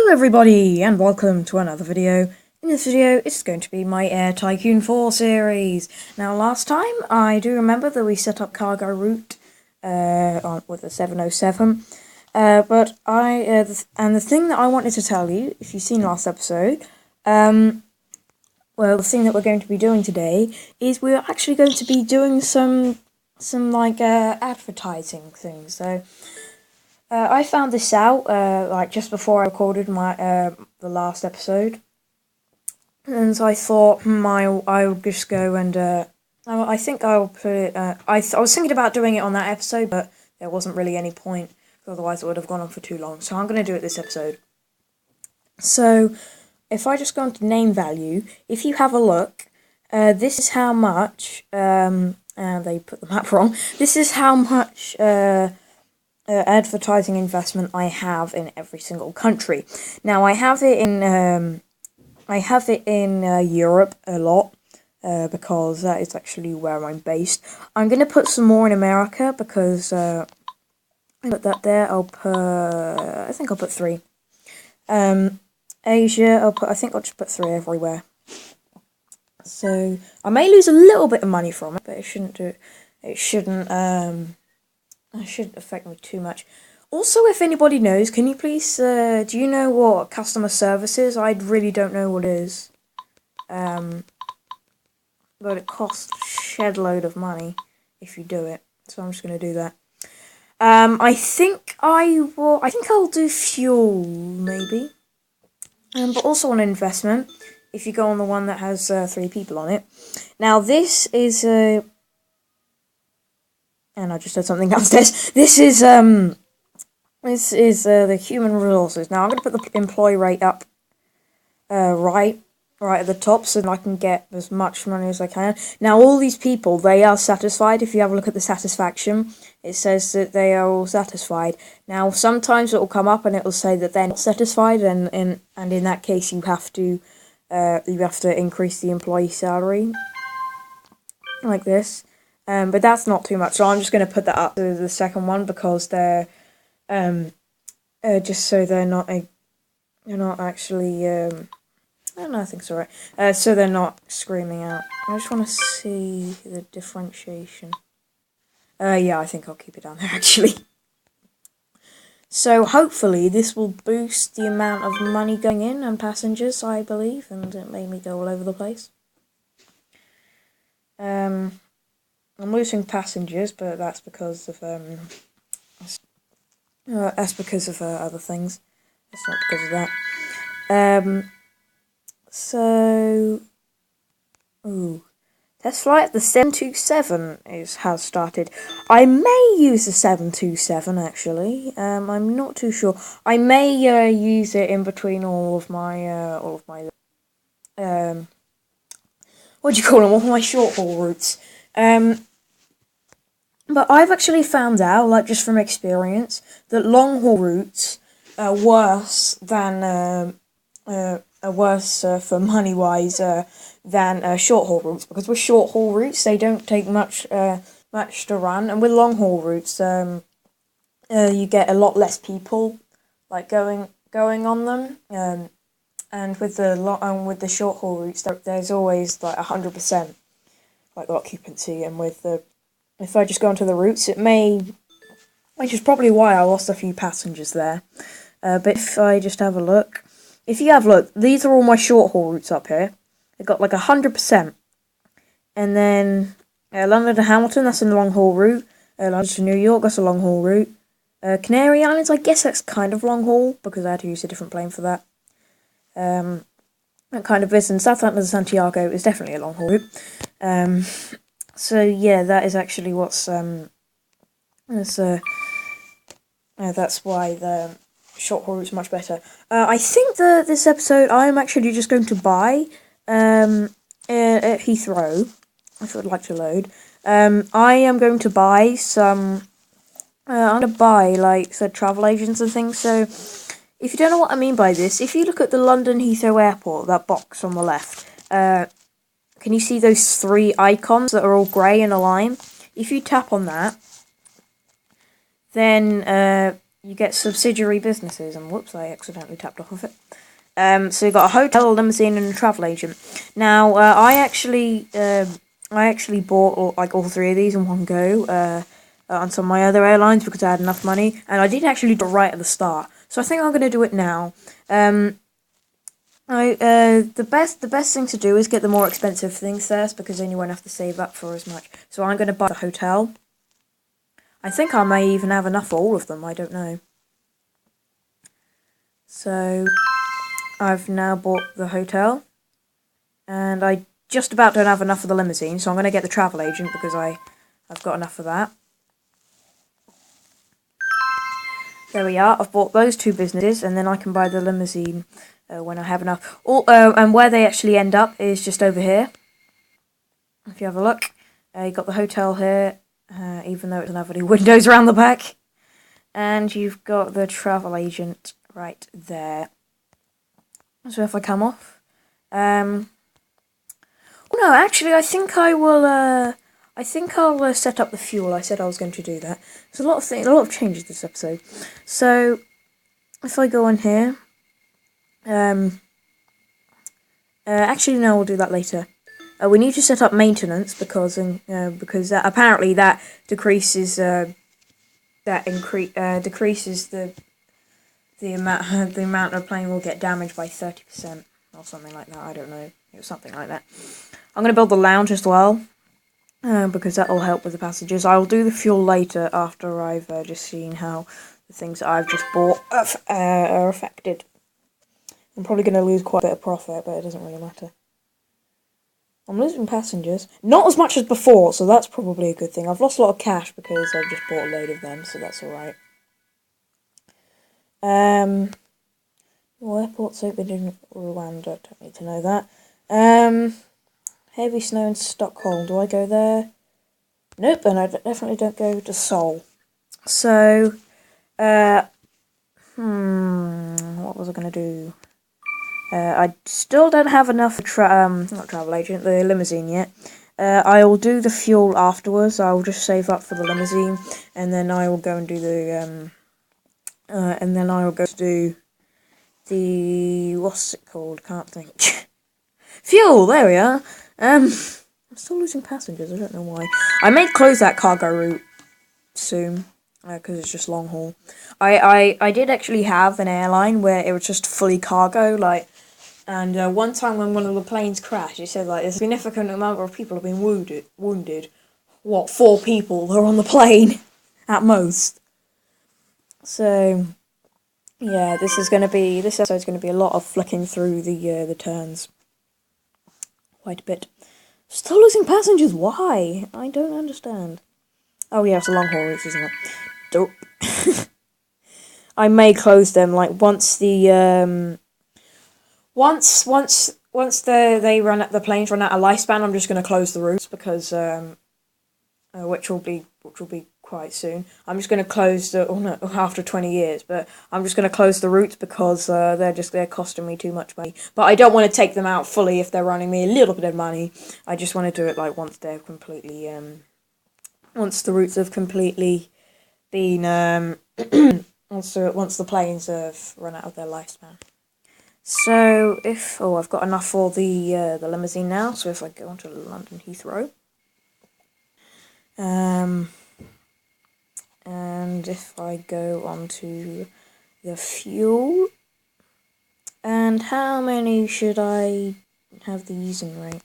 Hello everybody and welcome to another video. In this video it's going to be my Air Tycoon 4 series. Now last time I do remember that we set up cargo route with the 707. And the thing that I wanted to tell you, if you've seen last episode, the thing that we're going to be doing today is we're actually going to be doing some advertising things. So I found this out just before I recorded my the last episode, and so I thought, I'll just go and I think I'll put it. I was thinking about doing it on that episode, but there wasn't really any point, otherwise it would have gone on for too long. So I'm going to do it this episode. So if I just go into name value, if you have a look, this is how much. And they put the map wrong. This is how much. Advertising investment I have in every single country. Now I have it in Europe a lot because that is actually where I'm based. I'm gonna put some more in America because I put that there. I think I'll put 3. Asia, I think I'll just put 3 everywhere. So I may lose a little bit of money from it, but it shouldn't affect me too much. Also, if anybody knows, can you please, do you know what customer service is? I really don't know what it is. But it costs a shed load of money if you do it. So I'm just going to do that. I think I'll do fuel, maybe. But also an investment, if you go on the one that has 3 people on it. Now, this is and I just heard something downstairs. This is the human resources. Now I'm going to put the employee rate up right at the top so that I can get as much money as I can. Now all these people, they are satisfied. If you have a look at the satisfaction, it says that they are all satisfied. Now sometimes it will come up and it will say that they're not satisfied, and in that case you have to increase the employee salary like this. But that's not too much, so I'm just going to put that up to the second one because they're just so they're not actually I don't know, I think it's alright. So they're not screaming out. I just want to see the differentiation. Yeah, I think I'll keep it down there actually. So hopefully this will boost the amount of money going in and passengers, I believe, and it made me go all over the place. I'm losing passengers, but that's because of other things. It's not because of that. Test flight the 727 has started. I may use the 727 actually. I'm not too sure. I may use it in between all of my what do you call them? All of my short haul routes. But I've actually found out, just from experience, that long haul routes are worse for money wise than short haul routes, because with short haul routes they don't take much to run, and with long haul routes you get a lot less people going on them, and with the short haul routes there's always 100% occupancy, and if I just go onto the routes, which is probably why I lost a few passengers there. But if I just have a look, these are all my short haul routes up here. They've got 100%. And then London to Hamilton, that's a long haul route. London to New York, that's a long haul route. Canary Islands, I guess that's kind of long haul, because I had to use a different plane for that. That kind of is, and Southampton to Santiago is definitely a long haul route. So yeah, that is actually what's that's why the short haul route is much better. I think this episode I'm actually just going to buy at Heathrow. If I would like to load, I am going to buy some. I'm going to buy travel agents and things. So if you don't know what I mean by this, if you look at the London Heathrow Airport, that box on the left, can you see those 3 icons that are all grey and a line? If you tap on that, then you get subsidiary businesses, and whoops, I accidentally tapped off of it. So you got a hotel, a limousine, and a travel agent. Now, I actually bought all 3 of these in one go on some of my other airlines because I had enough money, and I did actually do it right at the start. So I think I'm going to do it now. The best thing to do is get the more expensive things first, because then you won't have to save up for as much. So I'm going to buy the hotel. I think I may even have enough for all of them, I don't know. So I've now bought the hotel, and I just about don't have enough for the limousine, so I'm going to get the travel agent because I've got enough for that. There we are, I've bought those 2 businesses, and then I can buy the limousine when I have enough. And where they actually end up is just over here. If you have a look, you've got the hotel here, even though it doesn't have any windows around the back. And you've got the travel agent right there. So if I come off, oh no, actually, I think I will. I think I'll set up the fuel. I said I was going to do that. There's a lot of changes this episode. So if I go on here, actually no, we'll do that later. We need to set up maintenance because apparently that decreases decreases the amount a plane will get damaged by 30% or something like that. I don't know. It was something like that. I'm going to build the lounge as well because that will help with the passengers. I'll do the fuel later after I've just seen how the things that I've just bought are affected. I'm probably going to lose quite a bit of profit, but it doesn't really matter. I'm losing passengers. Not as much as before, so that's probably a good thing. I've lost a lot of cash because I've just bought a load of them, so that's alright. Well, airport's open in Rwanda. Don't need to know that. Heavy snow in Stockholm. Do I go there? Nope, and I definitely don't go to Seoul. So, what was I going to do? I still don't have enough not travel agent, the limousine yet. I will do the fuel afterwards. I will just save up for the limousine, and then I will go and do the and then I will go to do the what's it called? Can't think. Fuel. There we are. I'm still losing passengers. I don't know why. I may close that cargo route soon because it's just long haul. I did actually have an airline where it was just fully cargo, and one time when one of the planes crashed, it said a significant amount of people have been wounded. What, 4 people are on the plane at most. So yeah, this episode's gonna be a lot of flicking through the turns. Quite a bit. Still losing passengers. Why? I don't understand. Oh yeah, it's a long haul route, isn't it? Dope. I may close them once the once the planes run out of lifespan. I'm just going to close the routes because which will be quite soon. I'm just going to close after 20 years, but I'm just going to close the routes because they're costing me too much money. But I don't want to take them out fully if they're running me a little bit of money. I just want to do it once they're completely once the routes have completely been once the planes have run out of their lifespan. So I've got enough for the limousine now. So if I go onto London Heathrow, and if I go onto the fuel, and how many should I have the using rate?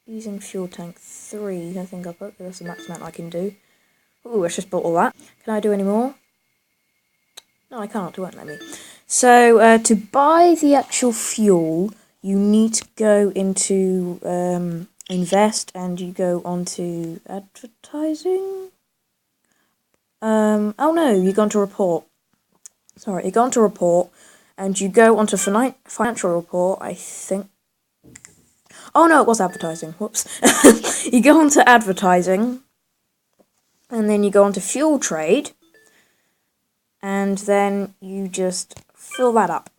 Using fuel tank 3, I think I'll put. That's the max amount I can do. Ooh, I just bought all that. Can I do any more? No, I can't. It won't let me. So, to buy the actual fuel, you need to go into invest, and you go onto advertising. Oh no, you go onto report. Sorry, you go onto report, and you go onto financial report, I think. Oh no, it was advertising. Whoops. You go onto advertising, and then you go onto fuel trade, and then you just fill that up.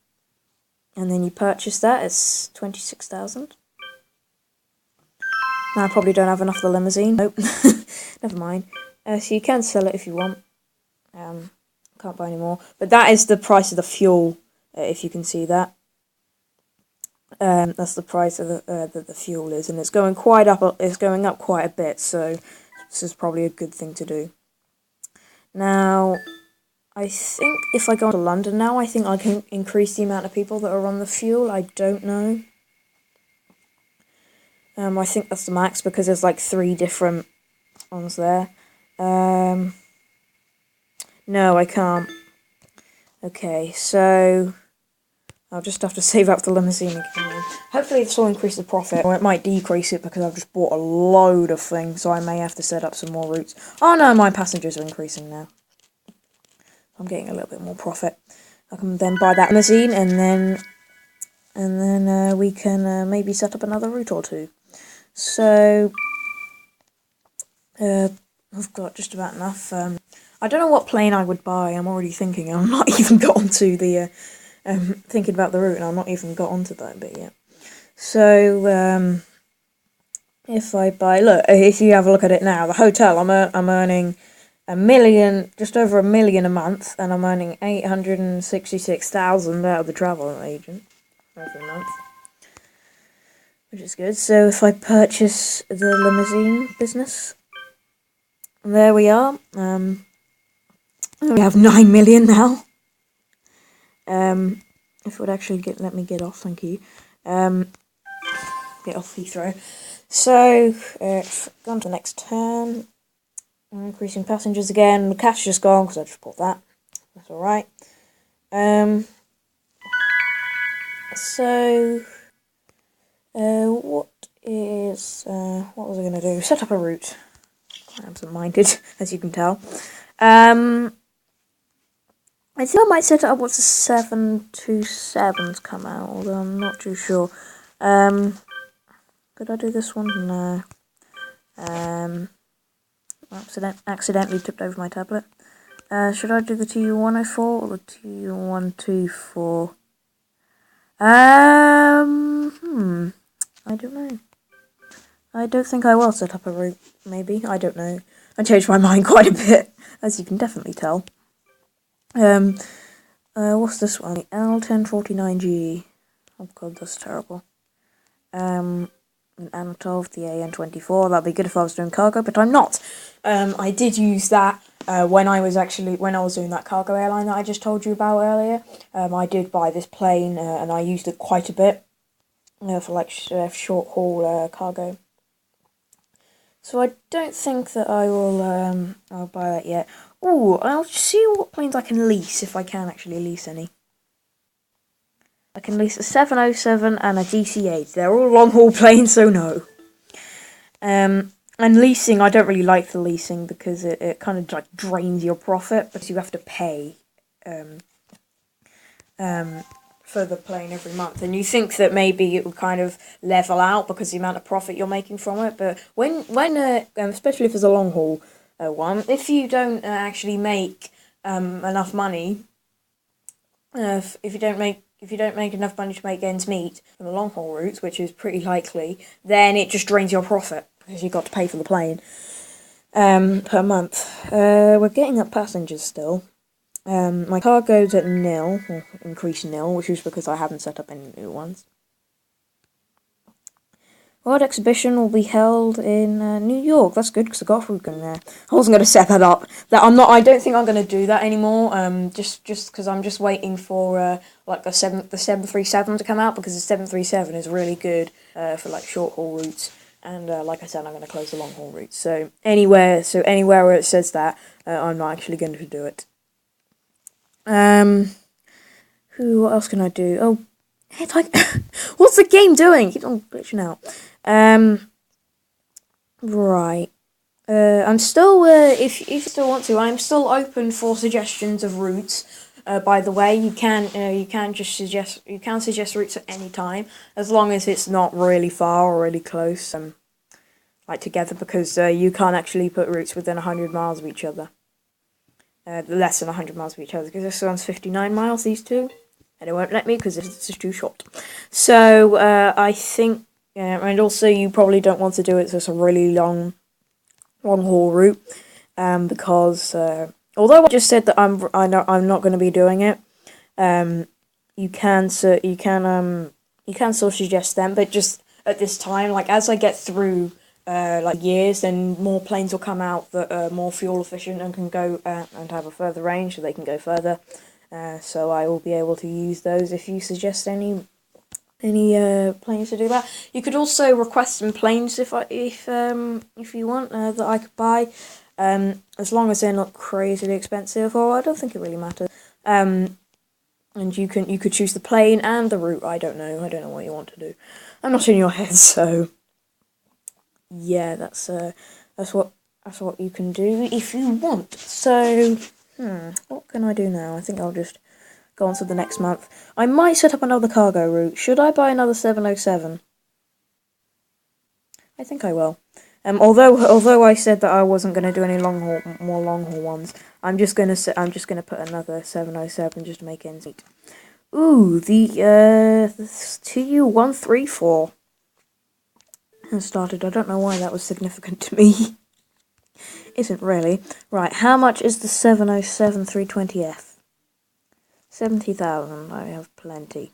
And then you purchase that. It's 26,000. Now I probably don't have enough for the limousine. Nope. Never mind. So you can sell it if you want. Can't buy any more. But that is the price of the fuel, if you can see that. That's the price of the fuel is, and it's going quite up. It's going up quite a bit, so this is probably a good thing to do. Now, I think if I go to London now, I think I can increase the amount of people that are on the fuel. I don't know. I think that's the max because there's like 3 different ones there. No, I can't. Okay, so I'll just have to save up the limousine again. Hopefully this will increase the profit, or it might decrease it because I've just bought a load of things, so I may have to set up some more routes. Oh no, my passengers are increasing now. I'm getting a little bit more profit. I can then buy that limousine, and then we can maybe set up another route or 2. So I've got just about enough. I don't know what plane I would buy. I'm already thinking. I'm not even got onto the thinking about the route, and I'm not even got onto that bit yet. So if I buy, look, if you have a look at it now, the hotel I'm earning $1 million, just over $1 million a month, and I'm earning 866,000 out of the travel agent every month, which is good. So if I purchase the limousine business, there we are. We have 9 million now. If it would actually let me get off, thank you. Get off Heathrow. So, gone to the next turn. Increasing passengers again. The cash just gone because I just bought that. That's alright. So, what was I going to do? Set up a route. I'm absent-minded, as you can tell. I think I might set it up once the 727s come out, although I'm not too sure. Could I do this one? No. Accidentally tipped over my tablet. Should I do the TU104 or the TU124? I don't know. I don't think I will set up a route, maybe. I don't know. I changed my mind quite a bit, as you can definitely tell. What's this one? The L1049G. Oh god, that's terrible. An Anatov, the AN24. That'd be good if I was doing cargo, but I'm not. I did use that when I was doing that cargo airline that I just told you about earlier. I did buy this plane, and I used it quite a bit for like short haul cargo. So I don't think that I will. I'll buy that yet. Ooh, I'll see what planes I can lease, if I can actually lease any. I can lease a 707 and a DC-8. They're all long-haul planes, so no. And leasing, I don't really like the leasing because it kind of like drains your profit because you have to pay for the plane every month. And you think that maybe it will kind of level out because the amount of profit you're making from it. But when especially if it's a long-haul one, if you don't actually make enough money, if you don't make enough money to make ends meet on the long haul routes, which is pretty likely, then it just drains your profit because you've got to pay for the plane per month. We're getting up passengers still. My cargo's at 0, or increased 0, which is because I haven't set up any new ones. World Exhibition will be held in New York. That's good because I got food in there. I wasn't going to set that up. I don't think I'm going to do that anymore. Just because I'm just waiting for like the 737 to come out, because the 737 is really good for like short haul routes. And like I said, I'm going to close the long haul routes. So anywhere where it says that, I'm not actually going to do it. What else can I do? Oh, it's like, what's the game doing? It keeps on glitching out. Right. I'm still, if you still want to, I'm still open for suggestions of routes. By the way, you can suggest routes at any time, as long as it's not really far or really close, like together, because you can't actually put routes within 100 miles of each other. Less than 100 miles of each other, because this one's 59 miles, these two. And it won't let me because it's just too short. So, I think, and also you probably don't want to do it, so it's a really long haul route. because although I just said that I'm not going to be doing it, you can still suggest them, but just at this time, like as I get through like years, then more planes will come out that are more fuel efficient and can go and have a further range, so they can go further. So I will be able to use those if you suggest any planes to do that. You could also request some planes if you want that I could buy, as long as they're not crazily expensive. Or I don't think it really matters. And you could choose the plane and the route. I don't know what you want to do. I'm not in your head, so yeah, that's what you can do if you want. So what can I do now? I think I'll just go on to the next month. I might set up another cargo route. Should I buy another 707? I think I will. Although I said that I wasn't going to do any more long haul ones, I'm just gonna put another 707 just to make ends meet. Ooh, the TU-134 has started. I don't know why that was significant to me. Isn't really. Right, how much is the 707 320F? 70,000. I have plenty.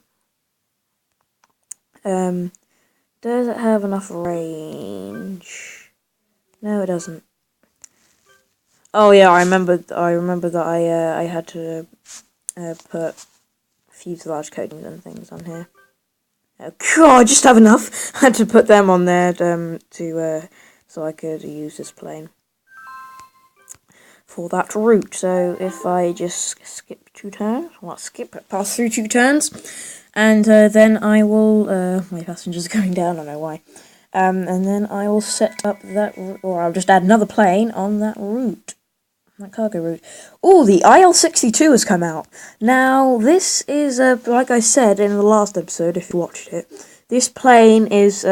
Does it have enough range? No, it doesn't. Oh yeah, I remember that I had to put fuselage coatings and things on here. Oh god, I just have enough. I had to put them on there so I could use this plane for that route. So if I just skip 2 turns, pass through 2 turns, and then I will, my passengers are going down, I don't know why, and then I will set up that, or I'll just add another plane on that route, that cargo route. Oh, the IL-62 has come out. Now, this is, like I said in the last episode, if you watched it, this plane is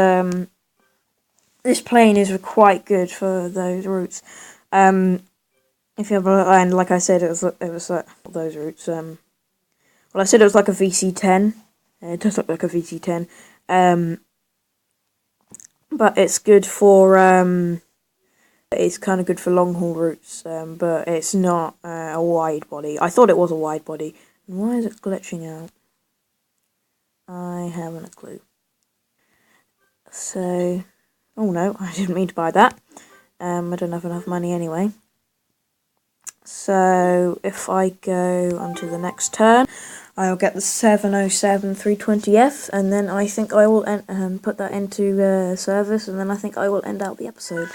quite good for those routes. If you have, and like I said, it was like those routes. Well, I said it was like a VC-10. It does look like a VC-10. But it's good for it's kind of good for long haul routes. But it's not a wide body. I thought it was a wide body. Why is it glitching out? I haven't a clue. So, oh no, I didn't mean to buy that. I don't have enough money anyway. So, if I go onto the next turn, I'll get the 707 320F, and then I think I will put that into service, and then I think I will end out the episode.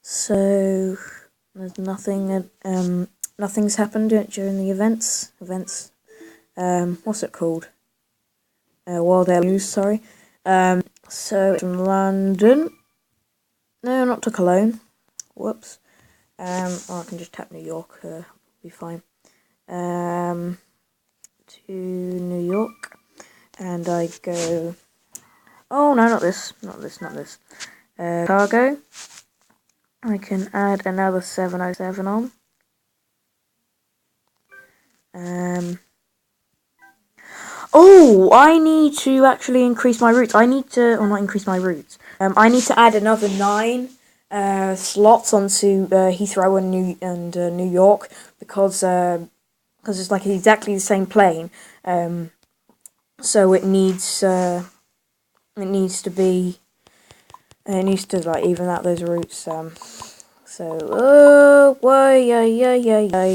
So, there's nothing, nothing's happened during the events. What's it called? World Air News, sorry. So, it's from London. No, not to Cologne. Whoops. I can just tap New York, be fine. To New York, and I go, oh no, not this, cargo. I can add another 707 on. Oh, I need to actually increase my routes. I need to add another 9 slots onto Heathrow and New York, because it's like exactly the same plane. So it needs to like even out those routes. So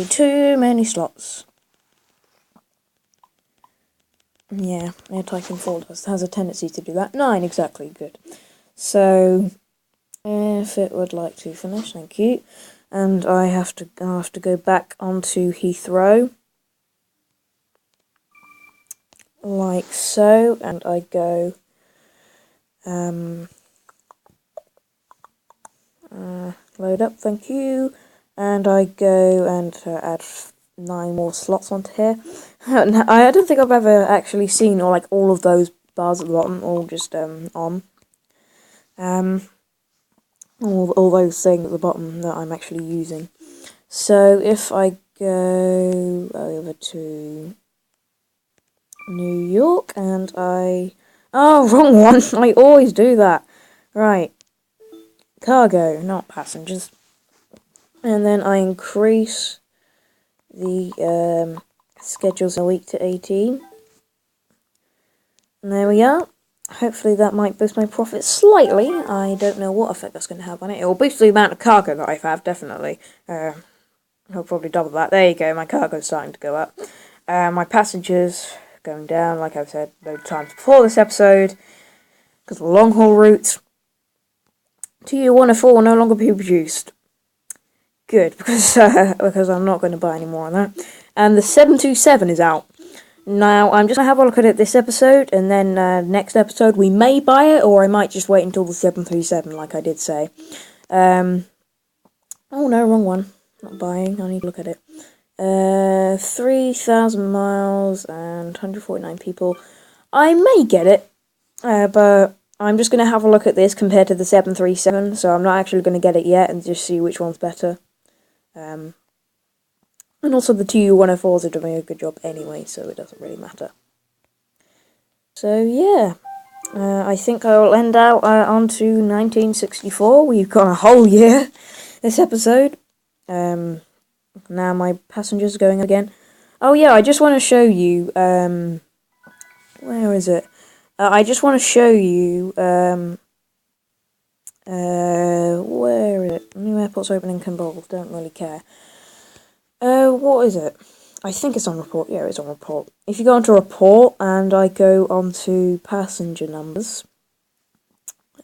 too many slots. Yeah, Air Tycoon 4 has a tendency to do that. 9 exactly, good. So if it would like to finish, thank you. And I have to go back onto Heathrow, like so, and I go load up, thank you, and I go and add 9 more slots onto here. I don't think I've ever actually seen all of those bars at the bottom all just on. All those things at the bottom that I'm actually using. So if I go over to New York and oh, wrong one, I always do that. Right, cargo, not passengers. and then I increase the schedules a week to 18. And there we are. Hopefully that might boost my profit slightly. I don't know what effect that's going to have on it. It will boost the amount of cargo that I have, definitely. I'll probably double that. There you go, my cargo's starting to go up. My passengers going down, like I've said loads of times before this episode, because the long haul routes TU104 will no longer be produced. Good, because I'm not going to buy any more on that. And the 727 is out. Now, I'm just going to have a look at it this episode, and then next episode we may buy it, or I might just wait until the 737, like I did say. Oh no, wrong one. Not buying, I need to look at it. 3,000 miles and 149 people. I may get it, but I'm just going to have a look at this compared to the 737, so I'm not actually going to get it yet and just see which one's better. And also the TU104s are doing a good job anyway, so it doesn't really matter. So yeah, I think I will end out onto 1964. We've got a whole year this episode. Now my passengers are going again. Oh yeah, I just want to show you, where is it? I just want to show you, where is it? New airports open in Kabul, don't really care. What is it? I think it's on report. Yeah, it's on report. If you go onto report and I go onto passenger numbers,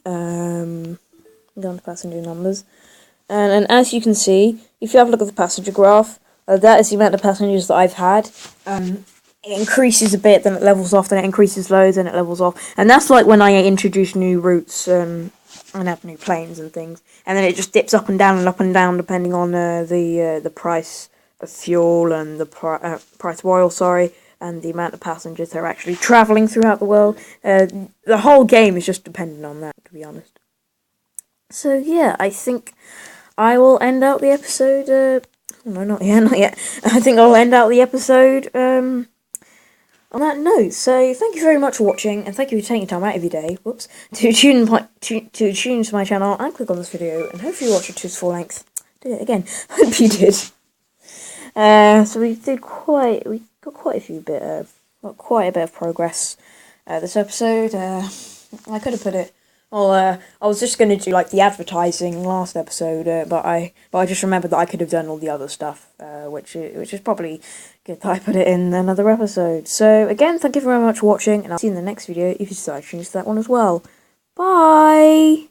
and as you can see, if you have a look at the passenger graph, that is the amount of passengers that I've had. It increases a bit, then it levels off, then it increases loads, then it levels off. And that's like when I introduce new routes and have new planes and things. And then it just dips up and down depending on the price of fuel and the price of oil, and the amount of passengers that are actually travelling throughout the world. The whole game is just dependent on that, to be honest. So yeah, I think I will end out the episode. No, not yet. I think I'll end out the episode on that note. So thank you very much for watching, and thank you for taking time out of your day, to tune to my channel and click on this video, and hopefully watch it to its full length. Did it again? Hope you did. So we got quite a bit of progress this episode. I could have put it. Well, I was just going to do like the advertising last episode, but I just remembered that I could have done all the other stuff, which is probably good that I put it in another episode. So again, thank you very much for watching, and I'll see you in the next video if you decide to change that one as well. Bye.